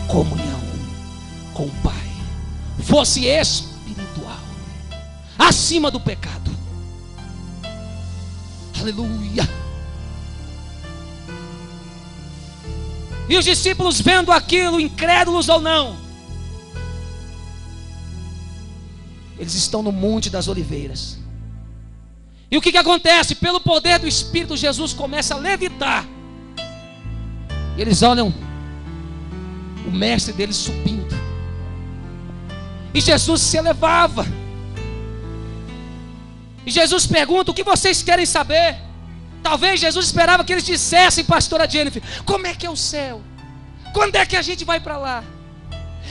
comunhão com o Pai, fosse espiritual, acima do pecado. Aleluia. E os discípulos, vendo aquilo, incrédulos ou não, eles estão no Monte das Oliveiras. E o que acontece? Pelo poder do Espírito, Jesus começa a levitar. E eles olham o mestre deles subindo. E Jesus se elevava. E Jesus pergunta: o que vocês querem saber? Talvez Jesus esperava que eles dissessem, pastora Jennifer, como é que é o céu? Quando é que a gente vai para lá?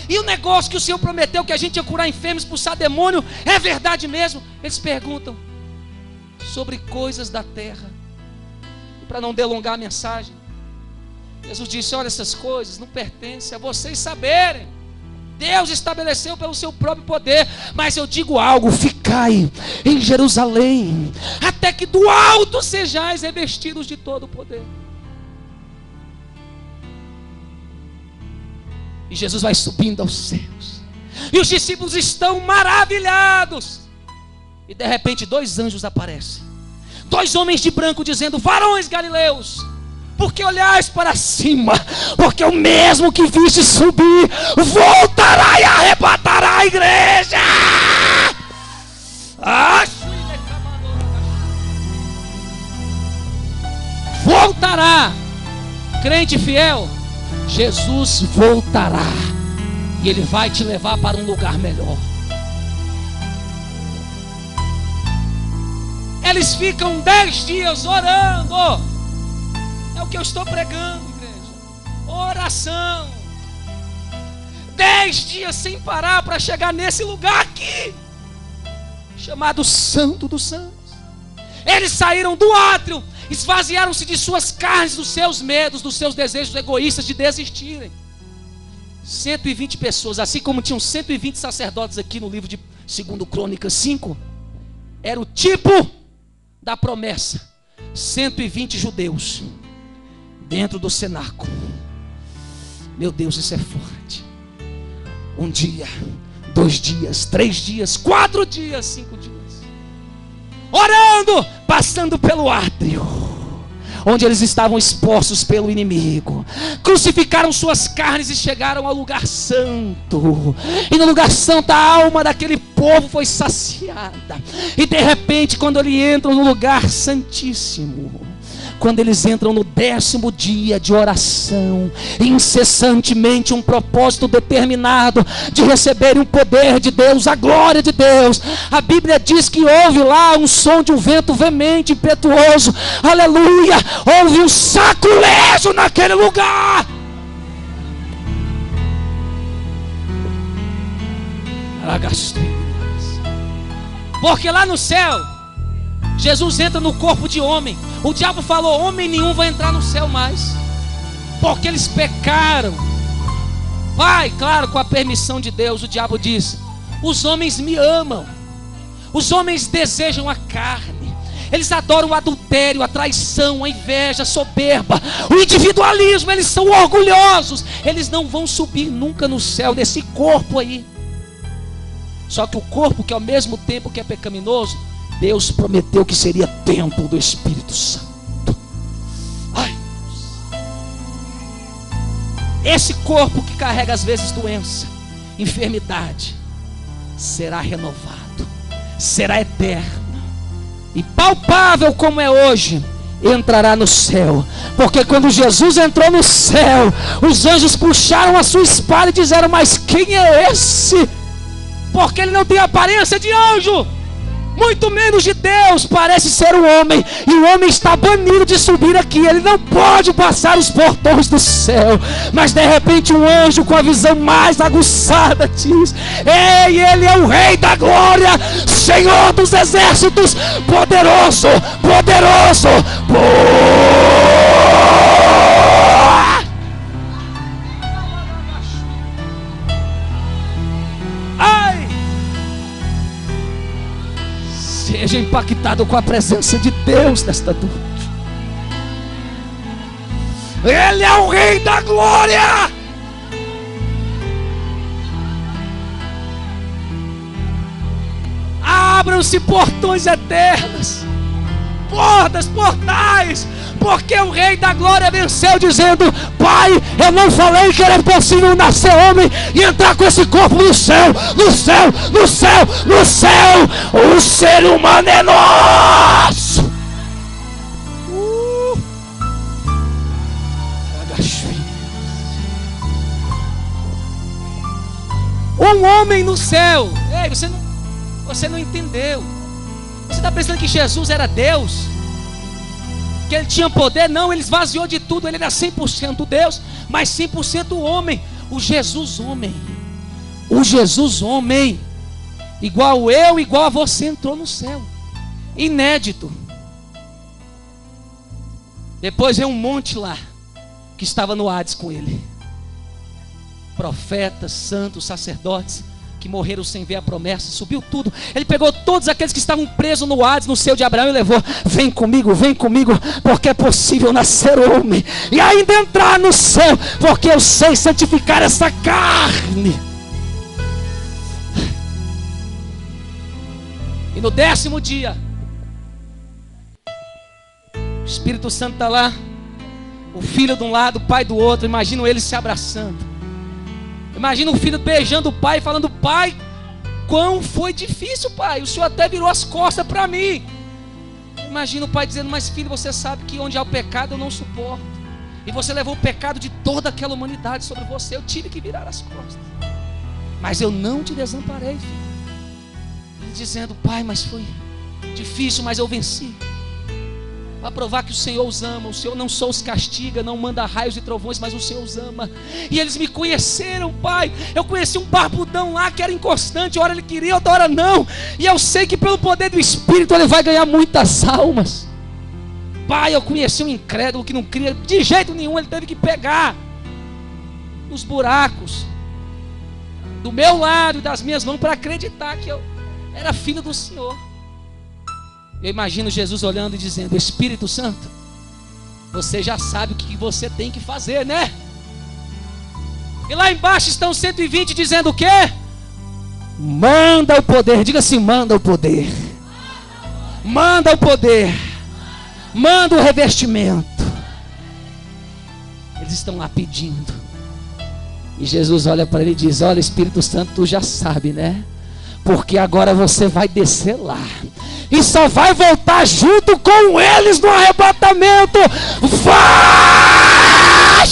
E o negócio que o Senhor prometeu que a gente ia curar enfermos, expulsar demônio, é verdade mesmo? Eles perguntam sobre coisas da terra. E para não delongar a mensagem, Jesus disse: olha, essas coisas não pertencem a vocês saberem. Deus estabeleceu pelo seu próprio poder. Mas eu digo algo: ficai em Jerusalém, até que do alto sejais revestidos de todo o poder. E Jesus vai subindo aos céus, e os discípulos estão maravilhados. E de repente 2 anjos aparecem, 2 homens de branco, dizendo: varões galileus, porque olhais para cima, porque o mesmo que viste subir voltará e arrebatará a igreja. Voltará. Crente fiel, Jesus voltará e Ele vai te levar para um lugar melhor. Eles ficam 10 dias orando. É o que eu estou pregando, igreja. Oração. 10 dias sem parar para chegar nesse lugar aqui, chamado Santo dos Santos. Eles saíram do átrio, esvaziaram-se de suas carnes, dos seus medos, dos seus desejos egoístas de desistirem. 120 pessoas, assim como tinham 120 sacerdotes aqui no livro de 2 Crônicas 5, era o tipo da promessa. 120 judeus dentro do cenáculo. Meu Deus, isso é forte. 1 dia, 2 dias, 3 dias, 4 dias, 5 dias, orando, passando pelo átrio, onde eles estavam expostos pelo inimigo. Crucificaram suas carnes e chegaram ao lugar santo. E no lugar santo a alma daquele povo foi saciada. E de repente, quando eles entram no lugar santíssimo, quando eles entram no 10º dia de oração, incessantemente um propósito determinado de receberem o poder de Deus, a glória de Deus, a Bíblia diz que houve lá um som de um vento veemente, impetuoso, aleluia, houve um sacrilégio naquele lugar. Porque lá no céu Jesus entra no corpo de homem. O diabo falou: homem nenhum vai entrar no céu mais, porque eles pecaram. Pai, claro, com a permissão de Deus, o diabo diz: os homens me amam, os homens desejam a carne, eles adoram o adultério, a traição, a inveja, a soberba, o individualismo, eles são orgulhosos, eles não vão subir nunca no céu, nesse corpo aí. Só que o corpo, que ao mesmo tempo que é pecaminoso, Deus prometeu que seria templo do Espírito Santo. Ai, esse corpo que carrega às vezes doença, enfermidade, será renovado, será eterno e palpável como é hoje. Entrará no céu, porque quando Jesus entrou no céu, os anjos puxaram a sua espada e disseram: mas quem é esse? Porque ele não tem aparência de anjo, muito menos de Deus, parece ser um homem, e o homem está banido de subir aqui, ele não pode passar os portões do céu. Mas de repente um anjo com a visão mais aguçada diz: ei, ele é o Rei da Glória, Senhor dos Exércitos, poderoso, poderoso, Seja impactado com a presença de Deus nesta noite. Ele é o Rei da Glória. Abram-se portões eternos, portas, portais, porque o Rei da Glória venceu, dizendo: Pai, eu não falei que era possível nascer homem e entrar com esse corpo no céu, no céu, no céu, no céu. O ser humano é nosso. Um homem no céu. Ei, você não entendeu. Você está pensando que Jesus era Deus, que ele tinha poder? Não, ele esvaziou de tudo. Ele era 100% Deus, mas 100% homem. O Jesus homem, o Jesus homem, igual eu, igual a você, entrou no céu. Inédito. Depois veio um monte lá que estava no Hades com ele, profetas, santos, sacerdotes, que morreram sem ver a promessa. Subiu tudo. Ele pegou todos aqueles que estavam presos no Hades, no seio de Abraão, e levou: vem comigo, porque é possível nascer homem e ainda entrar no céu, porque eu sei santificar essa carne. E no 10º dia, o Espírito Santo está lá, O filho de um lado, o pai do outro. Imagino eles se abraçando. Imagina o filho beijando o pai, falando: pai, quão foi difícil, pai. O senhor até virou as costas para mim. Imagina o pai dizendo: mas filho, você sabe que onde há o pecado eu não suporto. E você levou o pecado de toda aquela humanidade sobre você. Eu tive que virar as costas. Mas eu não te desamparei, filho. Ele dizendo: pai, mas foi difícil, mas eu venci. Para provar que o Senhor os ama. O Senhor não só os castiga, não manda raios e trovões, mas o Senhor os ama. E eles me conheceram, pai. Eu conheci um barbudão lá que era inconstante. Uma hora ele queria, outra hora não. E eu sei que pelo poder do Espírito ele vai ganhar muitas almas. Pai, eu conheci um incrédulo que não cria de jeito nenhum. Ele teve que pegar nos buracos do meu lado e das minhas mãos para acreditar que eu era filho do Senhor. Eu imagino Jesus olhando e dizendo: Espírito Santo, você já sabe o que você tem que fazer, né? E lá embaixo estão 120 dizendo o quê? Manda o poder. Diga assim: manda o poder. Manda o poder. Manda o revestimento. Eles estão lá pedindo. E Jesus olha para ele e diz: olha, Espírito Santo, tu já sabe, né? Porque agora você vai descer lá e só vai voltar junto com eles no arrebatamento. Vai!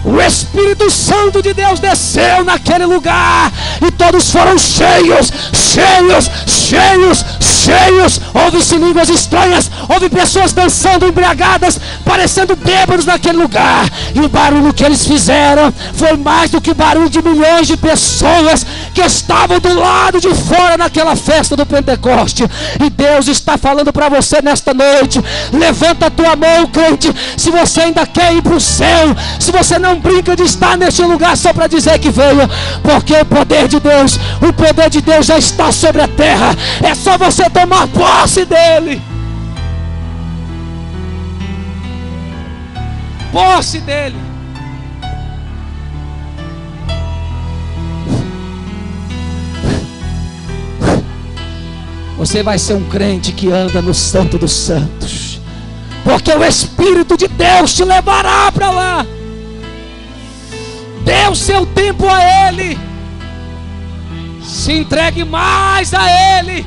O Espírito Santo de Deus desceu naquele lugar e todos foram cheios, cheios, cheios, cheios. Houve-se línguas estranhas, houve pessoas dançando embriagadas, parecendo bêbados naquele lugar. E o barulho que eles fizeram foi mais do que o barulho de milhões de pessoas que estavam do lado de fora naquela festa do Pentecoste. E Deus está falando para você nesta noite: levanta a tua mão, crente, se você ainda quer ir para o céu, se você não brinca de estar neste lugar só para dizer que veio, porque o poder de Deus já está sobre a terra. É só você tomar posse dele. Posse dele. Você vai ser um crente que anda no Santo dos Santos, porque o Espírito de Deus te levará para lá. Dê o seu tempo a Ele. Se entregue mais a Ele.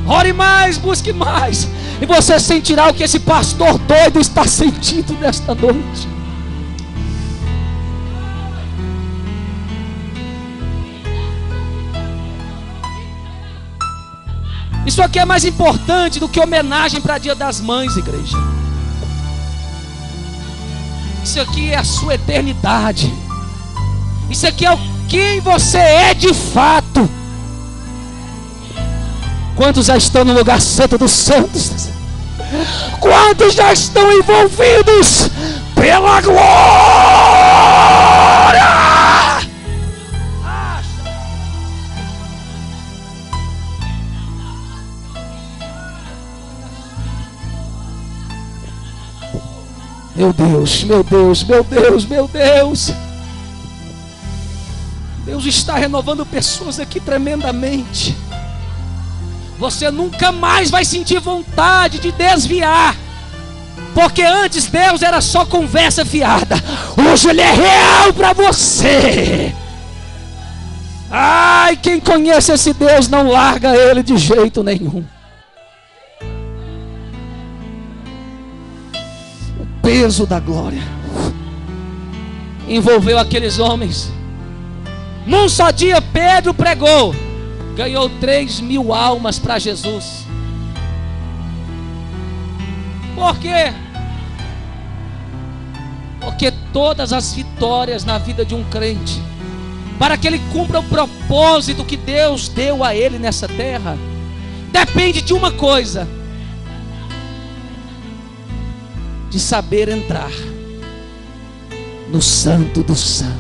Ore mais, busque mais. E você sentirá o que esse pastor doido está sentindo nesta noite. Isso aqui é mais importante do que homenagem para Dia das Mães, igreja. Isso aqui é a sua eternidade. Isso aqui é quem você é de fato. Quantos já estão no lugar santo dos santos? Quantos já estão envolvidos pela glória? Meu Deus, meu Deus, meu Deus, meu Deus. Deus está renovando pessoas aqui tremendamente. Você nunca mais vai sentir vontade de desviar, porque antes Deus era só conversa fiada. Hoje Ele é real para você. Ai, quem conhece esse Deus não larga Ele de jeito nenhum. O peso da glória envolveu aqueles homens. Num só dia Pedro pregou, ganhou 3.000 almas para Jesus. Por quê? Porque todas as vitórias na vida de um crente, para que ele cumpra o propósito que Deus deu a ele nessa terra, depende de uma coisa: de saber entrar no Santo dos Santos.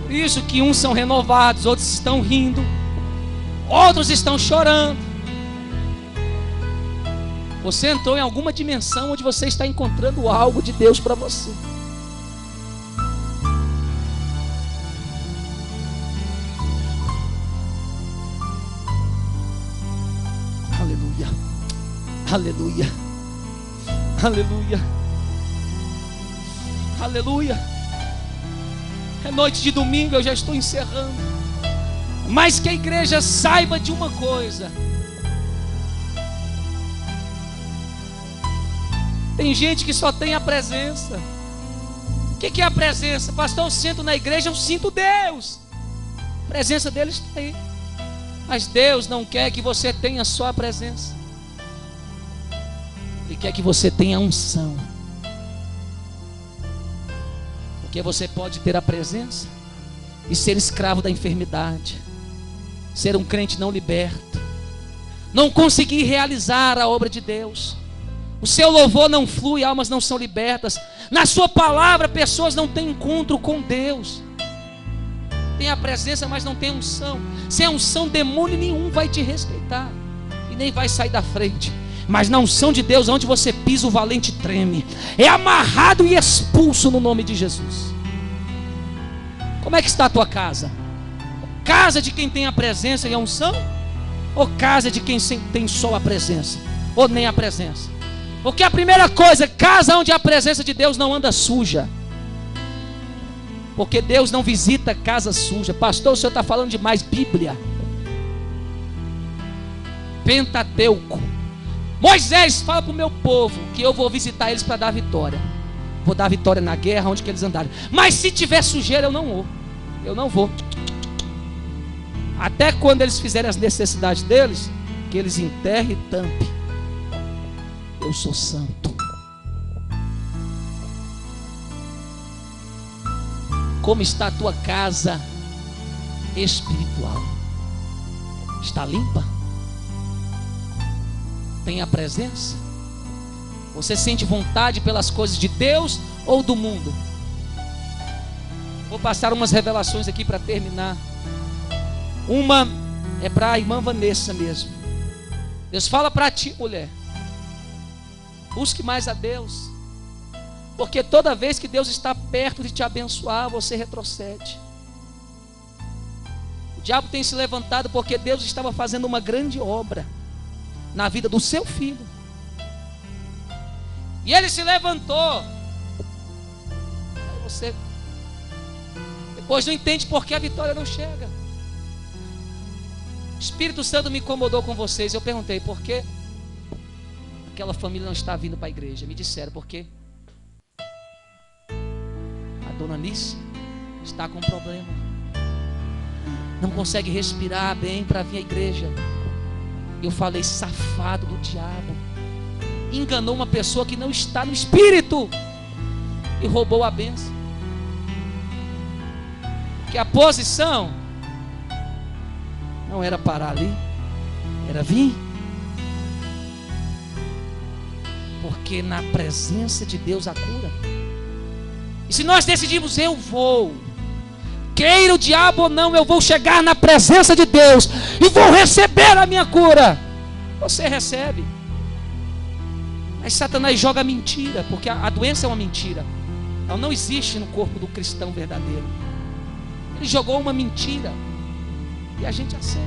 Por isso que uns são renovados, outros estão rindo, outros estão chorando. Você entrou em alguma dimensão onde você está encontrando algo de Deus para você. Aleluia. Aleluia. Aleluia. É noite de domingo, eu já estou encerrando. Mas que a igreja saiba de uma coisa. Tem gente que só tem a presença. O que é a presença? Pastor, eu sinto na igreja, eu sinto Deus. A presença dele está aí. Mas Deus não quer que você tenha só a presença. Ele quer que você tenha unção. Porque você pode ter a presença e ser escravo da enfermidade, ser um crente não liberto, não conseguir realizar a obra de Deus. O seu louvor não flui, almas não são libertas. Na sua palavra, pessoas não têm encontro com Deus. Tem a presença, mas não tem unção. Sem unção, demônio nenhum vai te respeitar e nem vai sair da frente. Mas na unção de Deus, onde você pisa, o valente treme. É amarrado e expulso no nome de Jesus. Como é que está a tua casa? Casa de quem tem a presença e a unção? Ou casa de quem tem só a presença? Ou nem a presença? Porque a primeira coisa, casa onde a presença de Deus não anda suja. Porque Deus não visita casa suja. Pastor, o senhor está falando demais. Bíblia, Pentateuco. Moisés, fala para o meu povo que eu vou visitar eles para dar vitória. Vou dar vitória na guerra, onde que eles andarem. Mas se tiver sujeira, eu não vou. Eu não vou. Até quando eles fizerem as necessidades deles, que eles enterrem e tampem. Eu sou santo. Como está a tua casa espiritual? Está limpa? Tem a presença? Você sente vontade pelas coisas de Deus ou do mundo? Vou passar umas revelações aqui para terminar. Uma é para a irmã Vanessa mesmo. Deus fala para ti, mulher, busque mais a Deus. Porque toda vez que Deus está perto de te abençoar, você retrocede. O diabo tem se levantado porque Deus estava fazendo uma grande obra na vida do seu filho. E ele se levantou. Aí você depois não entende porque a vitória não chega. O Espírito Santo me incomodou com vocês. Eu perguntei por que aquela família não está vindo para a igreja. Me disseram porque a dona Nice está com problema, não consegue respirar bem para vir à igreja. Eu falei, safado do diabo, enganou uma pessoa que não está no espírito e roubou a bênção. Que a posição não era parar ali, era vir. Porque na presença de Deus a cura. E se nós decidimos, eu vou, queira o diabo ou não, eu vou chegar na presença de Deus e vou receber a minha cura. Você recebe. Mas Satanás joga mentira, porque a doença é uma mentira. Ela não existe no corpo do cristão verdadeiro. Ele jogou uma mentira e a gente aceita.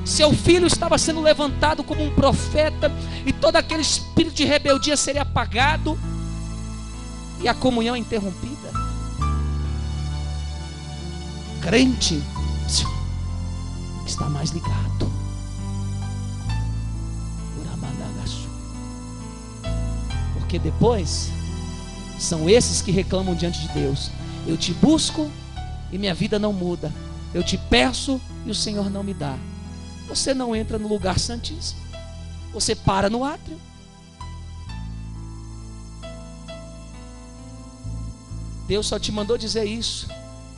Seu filho estava sendo levantado como um profeta e todo aquele espírito de rebeldia seria apagado e a comunhão interrompida. Crente está mais ligado. Porque depois são esses que reclamam diante de Deus. Eu te busco e minha vida não muda. Eu te peço e o Senhor não me dá. Você não entra no lugar santíssimo. Você para no átrio. Deus só te mandou dizer isso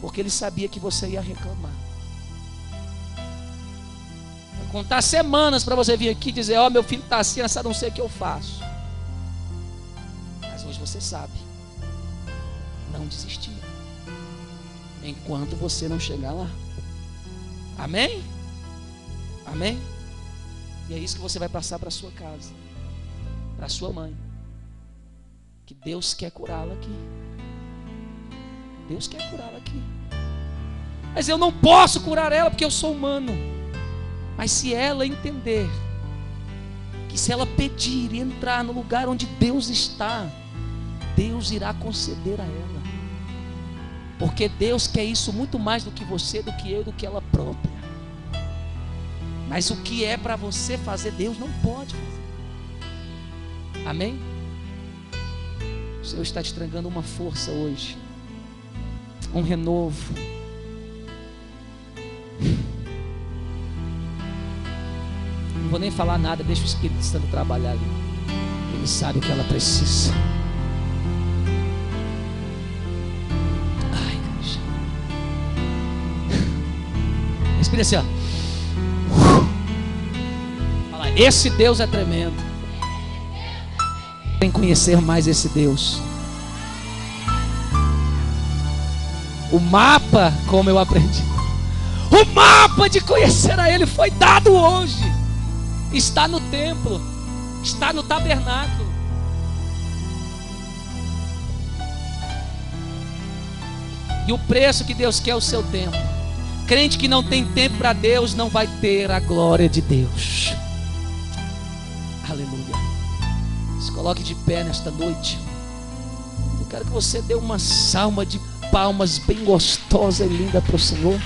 porque Ele sabia que você ia reclamar. Vai contar semanas para você vir aqui e dizer, ó, meu filho está assim, essa não sei o que eu faço. Mas hoje você sabe. Não desistir enquanto você não chegar lá. Amém? Amém? E é isso que você vai passar para a sua casa, para a sua mãe, que Deus quer curá-la aqui. Deus quer curá-la aqui. Mas eu não posso curar ela porque eu sou humano. Mas se ela entender que se ela pedir e entrar no lugar onde Deus está, Deus irá conceder a ela. Porque Deus quer isso muito mais do que você, do que eu, do que ela própria. Mas o que é para você fazer, Deus não pode fazer. Amém? O Senhor está te entregando uma força hoje, um renovo. Não vou nem falar nada, deixa o Espírito Santo trabalhar ali. Ele sabe o que ela precisa. Ai, Deus. Respira assim, ó. Fala, esse Deus é tremendo. Tem que conhecer mais esse Deus. O mapa, como eu aprendi, o mapa de conhecer a Ele foi dado hoje. Está no templo, está no tabernáculo. E o preço que Deus quer é o seu tempo. Crente que não tem tempo para Deus não vai ter a glória de Deus. Aleluia. Se coloque de pé nesta noite. Eu quero que você dê uma salva de palmas bem gostosa e linda para o Senhor.